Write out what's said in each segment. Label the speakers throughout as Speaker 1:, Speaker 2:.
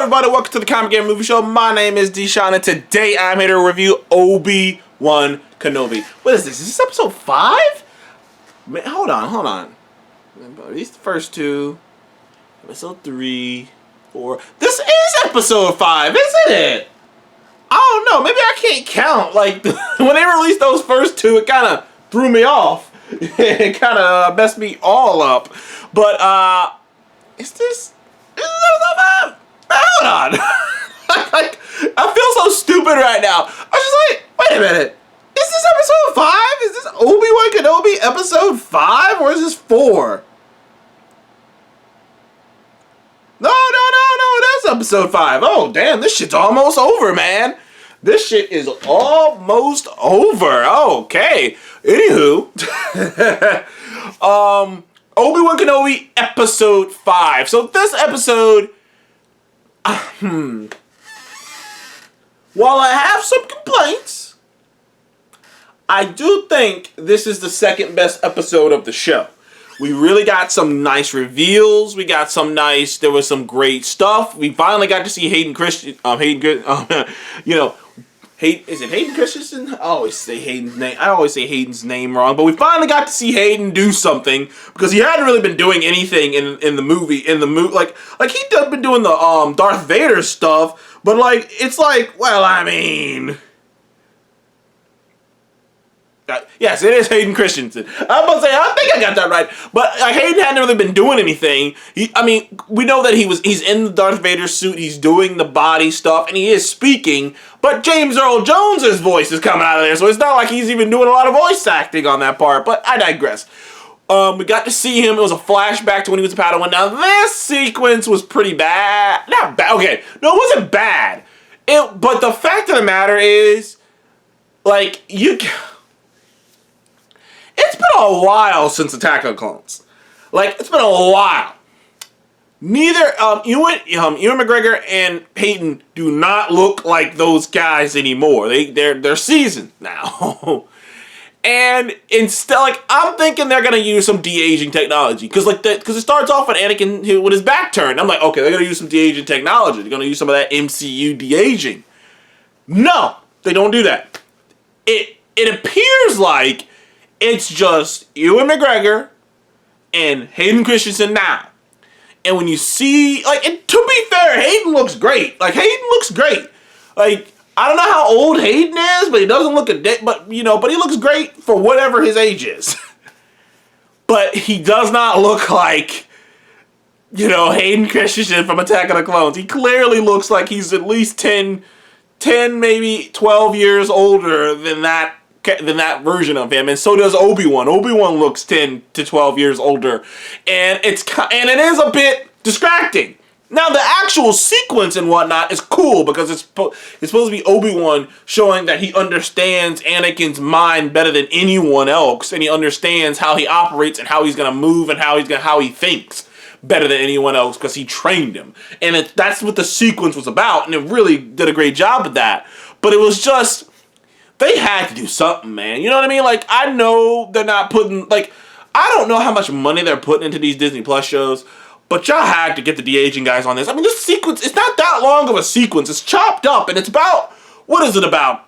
Speaker 1: everybody, welcome to the Comic Game Movie Show. My name is Deshaun, and today I'm here to review OBI WAN KENOBI. What is this? Is this episode 5? Man, hold on. These first two, episode 3, 4. This is episode 5, isn't it? I don't know, maybe I can't count. Like, when they released those first two, it kind of threw me off. It kind of messed me all up. But, is this episode 5? Hold on. Like, I feel so stupid right now. I was just like, wait a minute. Is this episode 5? Is this OBI WAN KENOBI episode 5? Or is this 4? No, that's episode 5. Oh, damn, this shit's almost over, man. This shit is almost over. Okay. Anywho. OBI WAN KENOBI episode 5. So this episode, while I have some complaints, I do think this is the second best episode of the show. We really got some nice reveals. We got some nice, there was some great stuff. We finally got to see Hayden Christensen, is it Hayden Christensen? I always say Hayden's name. I always say Hayden's name wrong. But we finally got to see Hayden do something because he hadn't really been doing anything in the movie. Like he'd been doing the Darth Vader stuff, but like it's like, well, I mean, yes, it is Hayden Christensen. I'm about to say, I think I got that right. But Hayden hadn't really been doing anything. We know that he's in the Darth Vader suit. He's doing the body stuff, and he is speaking. But James Earl Jones's voice is coming out of there, so it's not like he's even doing a lot of voice acting on that part. But I digress. We got to see him. It was a flashback to when he was a Padawan. Now, this sequence was pretty bad. Not bad. Okay, no, it wasn't bad. But the fact of the matter is, like, it's been a while since Attack of the Clones. Like, it's been a while. Neither Ewan McGregor and Hayden do not look like those guys anymore. They're seasoned now. And instead, like, I'm thinking they're gonna use some de-aging technology. Because it starts off with Anakin with his back turned. I'm like, okay, they're gonna use some de-aging technology. They're gonna use some of that MCU de-aging. No, they don't do that. It appears like it's just Ewan McGregor and Hayden Christensen now. And when you see, like, and to be fair, Hayden looks great. Like, Hayden looks great. Like, I don't know how old Hayden is, but he doesn't look a day, but he looks great for whatever his age is. But he does not look like, Hayden Christensen from Attack of the Clones. He clearly looks like he's at least 10, maybe 12 years older than that version of him, and so does Obi-Wan. Obi-Wan looks 10 to 12 years older, and it is a bit distracting. Now, the actual sequence and whatnot is cool because it's supposed to be Obi-Wan showing that he understands Anakin's mind better than anyone else, and he understands how he operates and how he's gonna move and how he thinks better than anyone else because he trained him, and that's what the sequence was about, and it really did a great job of that. But it was just, they had to do something, man. You know what I mean? Like, I know they're not putting, like, I don't know how much money they're putting into these Disney Plus shows, but y'all had to get the de-aging guys on this. I mean, this sequence, it's not that long of a sequence. It's chopped up, and it's about, what is it, about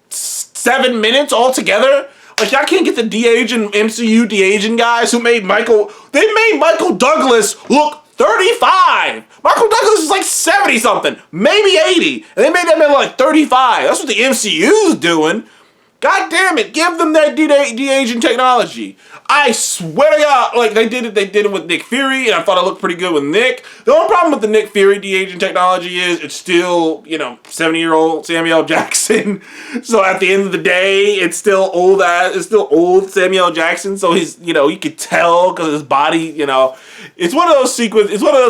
Speaker 1: 7 minutes altogether? Like, y'all can't get the de-aging, MCU de-aging guys who made Michael Douglas look 35. Michael Douglas is like 70-something, maybe 80. And they made that man like 35. That's what the MCU's doing. God damn it, give them that de-aging technology. I swear to God, like they did it with Nick Fury, and I thought it looked pretty good with Nick. The only problem with the Nick Fury de-aging technology is it's still, 70-year-old Samuel Jackson. So at the end of the day, it's still old Samuel Jackson. So he's, you could tell because his body, it's one of those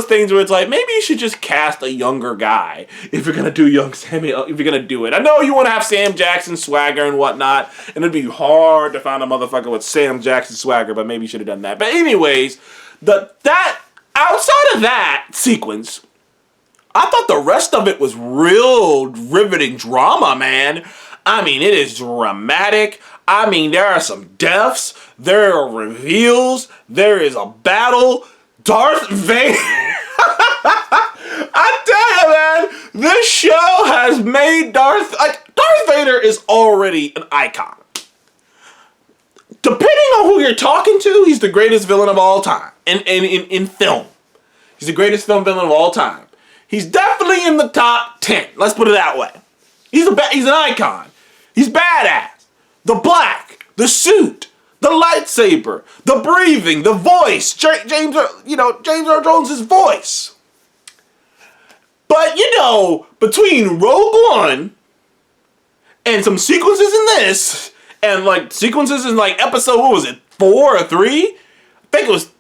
Speaker 1: things where it's like, maybe you should just cast a younger guy if you're gonna do young Samuel, if you're gonna do it. I know you want to have Sam Jackson swagger and whatnot, and it'd be hard to find a motherfucker with Sam Jackson swagger, but maybe you should have done that. But anyways, outside of that sequence, I thought the rest of it was real riveting drama, man. I mean, it is dramatic. I mean, there are some deaths, there are reveals, there is a battle. Darth Vader. I tell you, man, this show has made Darth Vader is already an icon. Depending on who you're talking to, he's the greatest villain of all time in film. He's the greatest film villain of all time. He's definitely in the top 10. Let's put it that way. He's an icon. He's badass. The black, the suit, the lightsaber, the breathing, the voice. James Earl Jones' voice. But, between Rogue One and some sequences in this, and, sequences in, episode, what was it, 4 or 3? I think it was...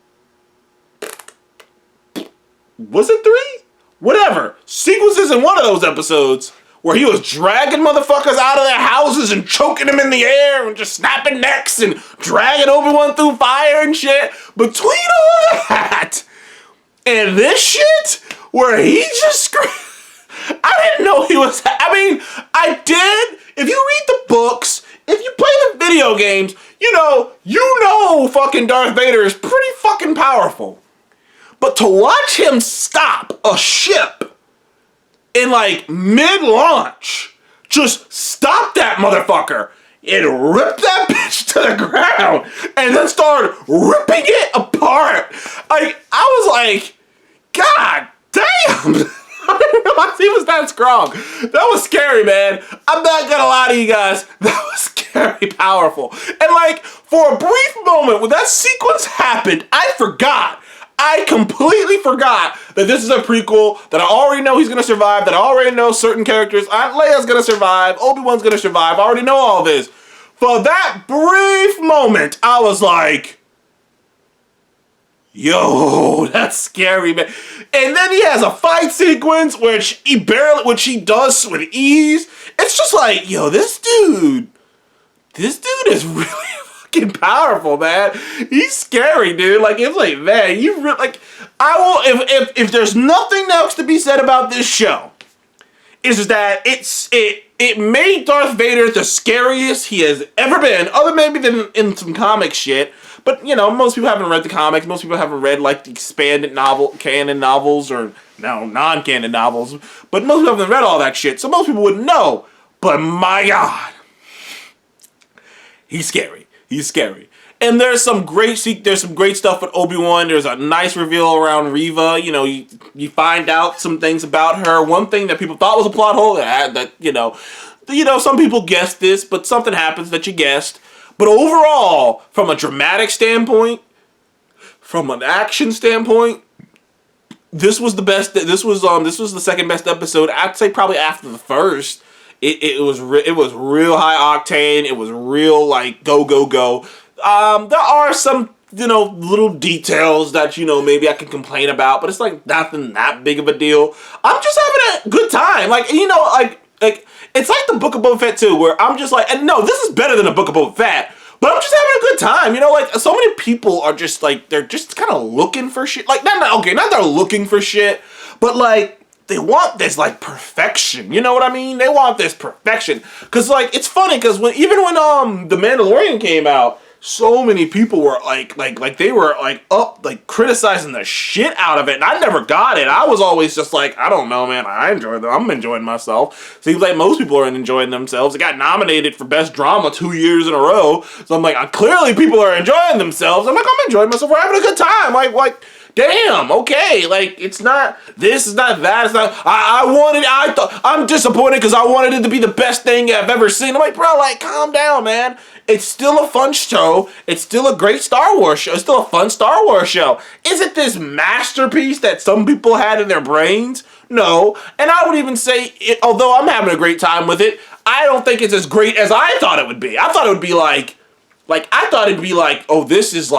Speaker 1: Was it 3? Whatever. Sequences in one of those episodes where he was dragging motherfuckers out of their houses and choking them in the air and just snapping necks and dragging Obi-Wan through fire and shit. Between all that and this shit where he just screamed... I didn't know he was... I did. If you read the books, if you play the video games, you know fucking Darth Vader is pretty fucking powerful. But to watch him stop a ship in mid-launch, just stop that motherfucker and rip that bitch to the ground and then start ripping it apart. I was like, God damn. I didn't realize he was that strong. That was scary, man. I'm not gonna lie to you guys. That was scary powerful. And for a brief moment when that sequence happened, I completely forgot that this is a prequel, that I already know he's going to survive, that I already know certain characters. Aunt Leia's going to survive, Obi-Wan's going to survive. I already know all this. For that brief moment, I was like, yo, that's scary, man. And then he has a fight sequence, which he does with ease. It's just like, yo, this dude is really fucking powerful, man. He's scary, dude. It's man, you really, I will, if there's nothing else to be said about this show, is that it made Darth Vader the scariest he has ever been, other maybe than in some comic shit. But most people haven't read the comics. Most people haven't read the expanded canon novels or non-canon novels. But most people haven't read all that shit, so most people wouldn't know. But my God, he's scary. He's scary. And there's some great stuff with Obi-Wan. There's a nice reveal around Reva. You find out some things about her. One thing that people thought was a plot hole some people guessed this, but something happens that you guessed. But overall, from a dramatic standpoint, from an action standpoint, this was the best. This was the second best episode. I'd say probably after the first. It was real high octane. It was real go. There are some little details that maybe I can complain about, but it's nothing that big of a deal. I'm just having a good time. It's like the Book of Boba Fett too, where I'm just and no, this is better than the Book of Boba Fett. But I'm just having a good time, so many people are just they're just kind of looking for shit. Not they're looking for shit, but they want this perfection. You know what I mean? They want this perfection. Cause it's funny because when The Mandalorian came out, so many people were they were criticizing the shit out of it, and I never got it. I was always just I don't know, man. I'm enjoying myself. Seems like most people are enjoying themselves. It got nominated for Best Drama 2 years in a row. So I'm clearly people are enjoying themselves. I'm enjoying myself. We're having a good time. Damn, okay, it's not this, it's not that, it's not, I'm disappointed because I wanted it to be the best thing I've ever seen. I'm bro, calm down, man. It's still a fun show. It's still a great Star Wars show. It's still a fun Star Wars show. Is it this masterpiece that some people had in their brains? No. And I would even say, although I'm having a great time with it, I don't think it's as great as I thought it would be. I thought it would be oh, this is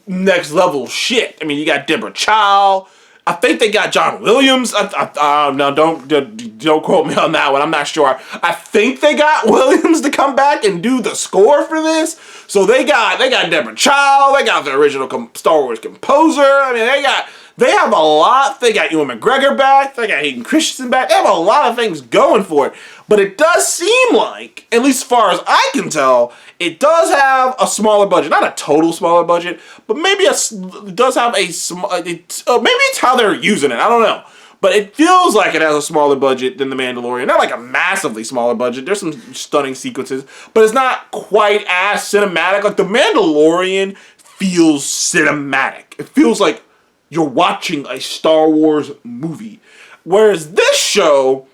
Speaker 1: next level shit. You got Deborah Chow. I think they got John Williams. No, don't quote me on that one. I'm not sure. I think they got Williams to come back and do the score for this. So they got Deborah Chow. They got the original Star Wars composer. They have a lot. They got Ewan McGregor back. They got Hayden Christensen back. They have a lot of things going for it. But it does seem like, at least as far as I can tell, it does have a smaller budget. Not a total smaller budget, but maybe it does have a small... maybe it's how they're using it. I don't know. but it feels like it has a smaller budget than The Mandalorian. Not like a massively smaller budget. There's some stunning sequences, but it's not quite as cinematic. Like The Mandalorian feels cinematic. It feels like you're watching a Star Wars movie. Whereas this show,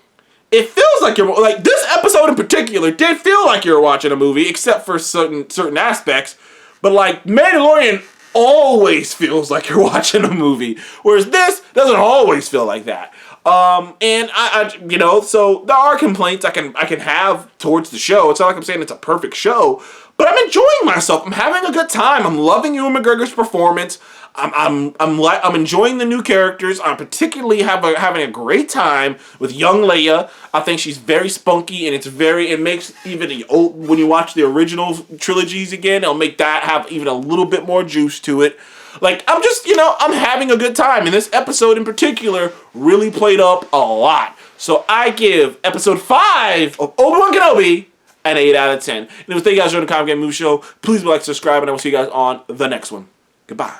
Speaker 1: it feels like you're, like this episode in particular did feel like you were watching a movie, except for certain aspects. But like Mandalorian always feels like you're watching a movie, whereas this doesn't always feel like that. And I you know, so there are complaints I can have towards the show. It's not like I'm saying it's a perfect show, but I'm enjoying myself. I'm having a good time. I'm loving Ewan McGregor's performance. I'm enjoying the new characters. I'm particularly having a great time with young Leia. I think she's very spunky, and it makes even when you watch the original trilogies again, it'll make that have even a little bit more juice to it. Like, I'm just, I'm having a good time. And this episode in particular really played up a lot. So I give episode 5 of Obi Wan Kenobi an 8 out of 10. And if you guys enjoyed the Comic Game Movie Show, please like, subscribe, and I will see you guys on the next one. Goodbye.